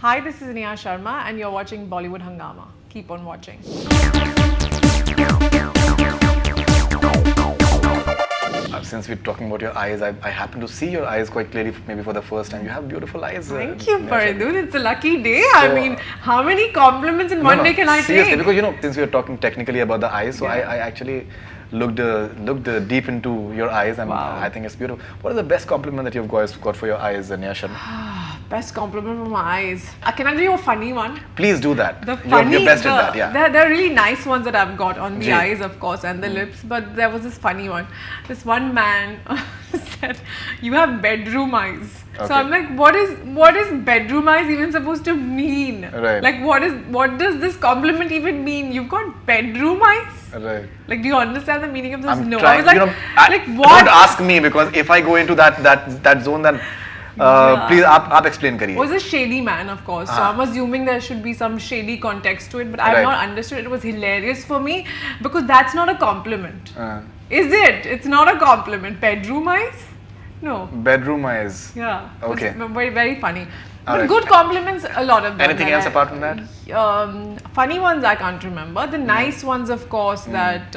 Hi, this is Neha Sharma and you're watching Bollywood Hungama. Keep on watching. Since we're talking about your eyes, I happen to see your eyes quite clearly, maybe for the first time. You have beautiful eyes. Thank you, Faridoon. It's a lucky day. So, I mean, how many compliments in one day can I seriously, take? because since we are talking technically about the eyes, so I actually looked deep into your eyes, and I think it's beautiful. What is the best compliment that you've got for your eyes, Neha Sharma? Best compliment for my eyes. Can I do you a funny one? Please do that. You're best at that, yeah. There are really nice ones that I've got on the eyes, of course, and the lips, but there was this funny one. This one man said, "You have bedroom eyes." Okay. So I'm like, what is bedroom eyes even supposed to mean? Right. Like, what does this compliment even mean? You've got bedroom eyes? Right. Like, do you understand the meaning of this? I'm no. trying, I was like, what? Don't ask me, because if I go into that zone, then please, aap explain kariye. Was a shady man, of course. So I'm assuming there should be some shady context to it, but I've not understood. It was hilarious for me because that's not a compliment. Is it? It's not a compliment. Bedroom eyes? No. Bedroom eyes. Yeah. Okay. Very, very funny. But right. good compliments, a lot of them. Anything else apart from that? Funny ones I can't remember. The nice ones, of course, that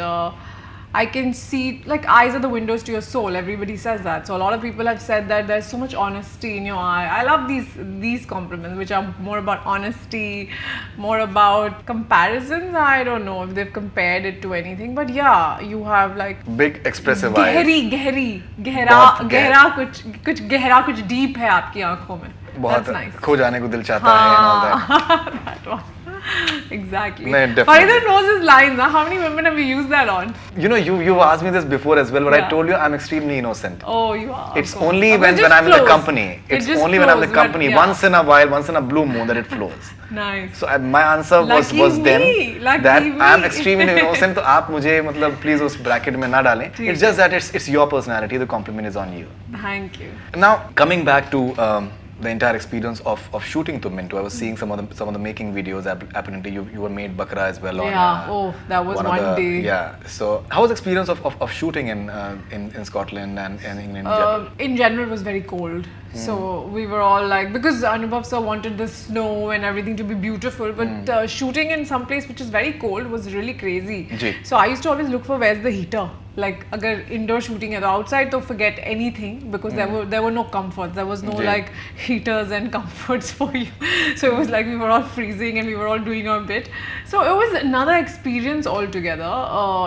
I can see, like, eyes are the windows to your soul. Everybody says that. So a lot of people have said that there's so much honesty in your eye. I love these compliments, which are more about honesty, more about comparisons. I don't know if they've compared it to anything, but yeah, you have like big expressive eyes. गहरा कुछ deep है आपकी आंखों में. That's nice. खो जाने को दिल चाहता है and all that. That one. Exactly. Definitely. Faridoon knows his lines. Huh? How many women have you used that on? You've asked me this before as well, but I told you I'm extremely innocent. Oh, you are. It's only when I'm in the company. It's only when I'm in the company. Once in a while, once in a blue moon, that it flows. Nice. So my answer was then that I'm extremely innocent. तो आप मुझे मतलब please उस bracket में ना डालें. It's just that it's your personality. The compliment is on you. Thank you. Now coming back to the entire experience of shooting to Minto, I was seeing some of the making videos. Apparently, you were made Bakra as well. Yeah. That was one day. Yeah. So, how was the experience of shooting in Scotland and in India? In general, it was very cold. So we were all like, because Anubhav sir wanted the snow and everything to be beautiful, but shooting in some place which is very cold was really crazy. So I used to always look for where's the heater. Like, agar indoor shooting is outside, to forget anything, because there were no comforts. There was no like heaters and comforts for you. So it was like we were all freezing and we were all doing our bit. So it was another experience altogether.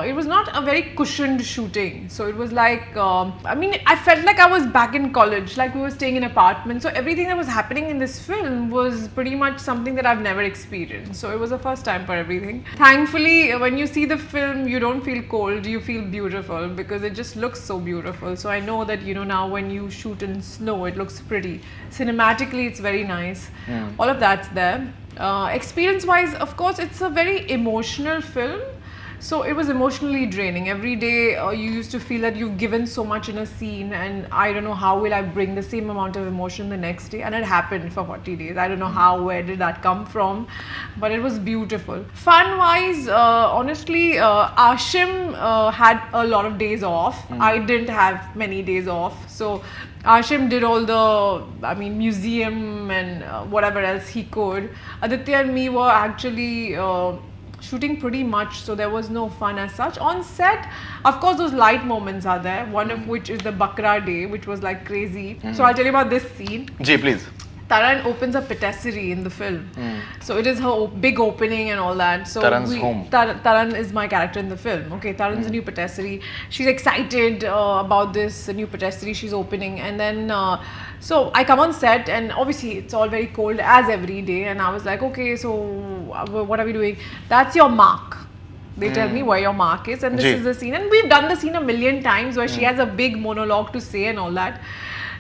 It was not a very cushioned shooting. So it was like, I mean, I felt like I was back in college, like we were staying in apartments. So everything that was happening in this film was pretty much something that I've never experienced. So it was the first time for everything. Thankfully, when you see the film, you don't feel cold, you feel beautiful, because it just looks so beautiful. So I know that, now when you shoot in snow, it looks pretty. Cinematically, it's very nice. All of that's there. Experience wise, of course, it's a very emotional film. So it was emotionally draining. Every day you used to feel that you've given so much in a scene, and I don't know how will I bring the same amount of emotion the next day. And it happened for 40 days. I don't know where did that come from, but it was beautiful. Fun wise, honestly, Ashim had a lot of days off. I didn't have many days off. So Ashim did all the, museum and whatever else he could. Aditya and me were actually shooting pretty much, so there was no fun as such. On set, of course, those light moments are there, one of which is the Bakra day, which was like crazy. So I'll tell you about this scene. Ji, please. Taran opens a patisserie in the film. So it is her big opening and all that. So Taran's home. Taran is my character in the film. Okay, Taran's a new patisserie. She's excited about this new patisserie she's opening. And then, so I come on set, and obviously it's all very cold as every day. And I was like, okay, so what are we doing? That's your mark. They tell me where your mark is, and this is the scene. And we've done the scene a million times where she has a big monologue to say and all that.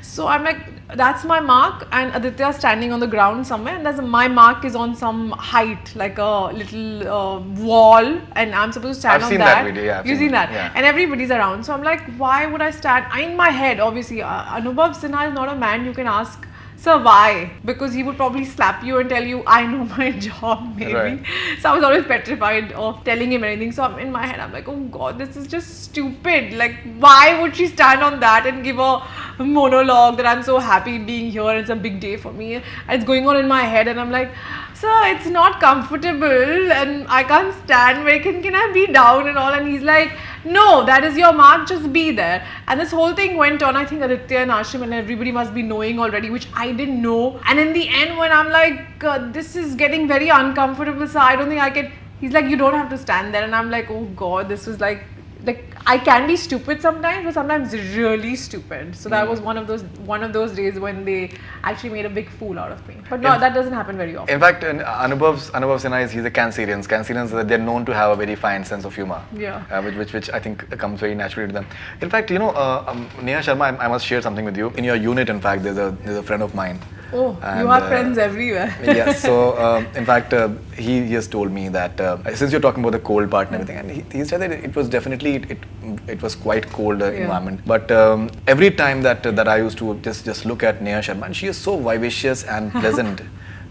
So I'm like, that's my mark, and Aditya standing on the ground somewhere, and my mark is on some height, like a little wall, and I'm supposed to stand on that. I've seen that video, yeah. You've seen that? Yeah. And everybody's around. So I'm like, why would I stand? In my head, obviously, Anubhav Sinha is not a man you can ask "Sir, why?" Because he would probably slap you and tell you, "I know my job," maybe. Right. So I was always petrified of telling him anything. So in my head, I'm like, "Oh God, this is just stupid. Like, why would she stand on that and give a monologue that I'm so happy being here? It's a big day for me." And it's going on in my head, and I'm like, "Sir, it's not comfortable, and I can't stand. Where can I be down and all?" And he's like, "No, that is your mark. Just be there." And this whole thing went on. I think Aditya and Ashim and everybody must be knowing already, which I didn't know. And in the end, when I'm like, "This is getting very uncomfortable, so I don't think I can." He's like, "You don't have to stand there," and I'm like, "Oh God, this was like I can be stupid sometimes, but sometimes really stupid." So that was one of those days when they actually made a big fool out of me. But no, that doesn't happen very often. In fact, Anubhav Sinha he's a Cancerian. Cancerians, they're known to have a very fine sense of humor. Yeah. Which I think comes very naturally to them. In fact, Neha Sharma, I must share something with you. In your unit, in fact, there's a friend of mine. Oh, and you have friends everywhere. Yes. So, in fact, he just told me that since you're talking about the cold part and everything, and he said that it was definitely it was quite cold environment. But every time that I used to just look at Neha Sharma, and she is so vivacious and pleasant.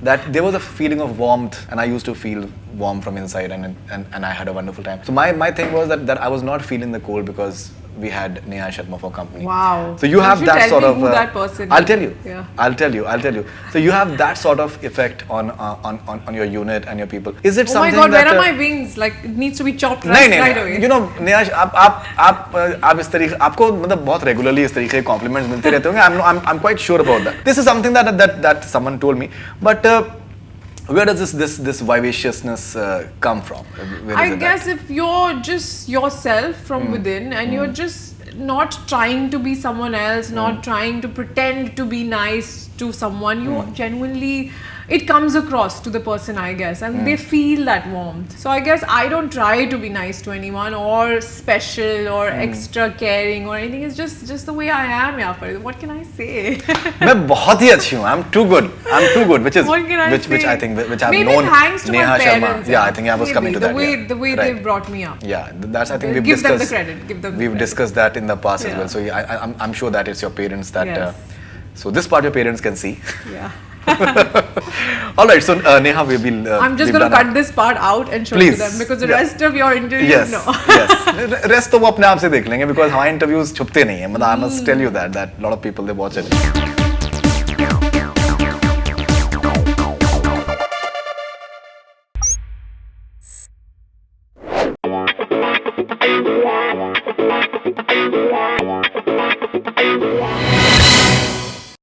That there was a feeling of warmth, and I used to feel warm from inside, and I had a wonderful time. So my thing was that I was not feeling the cold because we had Neha Sharma for company. Wow. So you have should that tell sort me of. Who that person I'll is. tell you. Yeah. I'll tell you. So you have that sort of effect on your unit and your people. Is it something that? Oh my God, that? where are my wings? Like it needs to be chopped right away. You know, Neha, आप इस तरीके आपको मतलब बहुत regularly इस तरीके के compliments मिलते रहते होंगे. I'm quite sure about that. This is something that someone told me, but. Where does this vivaciousness come from? I guess if you're just yourself from within and you're just not trying to be someone else, not trying to pretend to be nice to someone, you genuinely, it comes across to the person, I guess, and they feel that warmth. So I guess I don't try to be nice to anyone or special or extra caring or anything. It's just the way I am, yeah. What can I say? मैं बहुत ही अच्छी हूँ. I'm too good, which is what can I say? which I think which I've Maybe known thanks to Neha my Sharma. parents. Yeah, I think I was coming to that. The way they brought me up. Yeah, that's I think we've Give discussed. them the credit. Give them. We've discussed that in the past as well. So I'm sure that it's your parents that. Yes. So this part your parents can see. Yeah. All right, so Neha, we will. I'm just going to cut this part out and show it to them because the rest of your interview, no. Yes. Rest तो वो अपने आप से देख लेंगे because हमारे interviews छुपते नहीं हैं. मतलब I must tell you that a lot of people they watch it.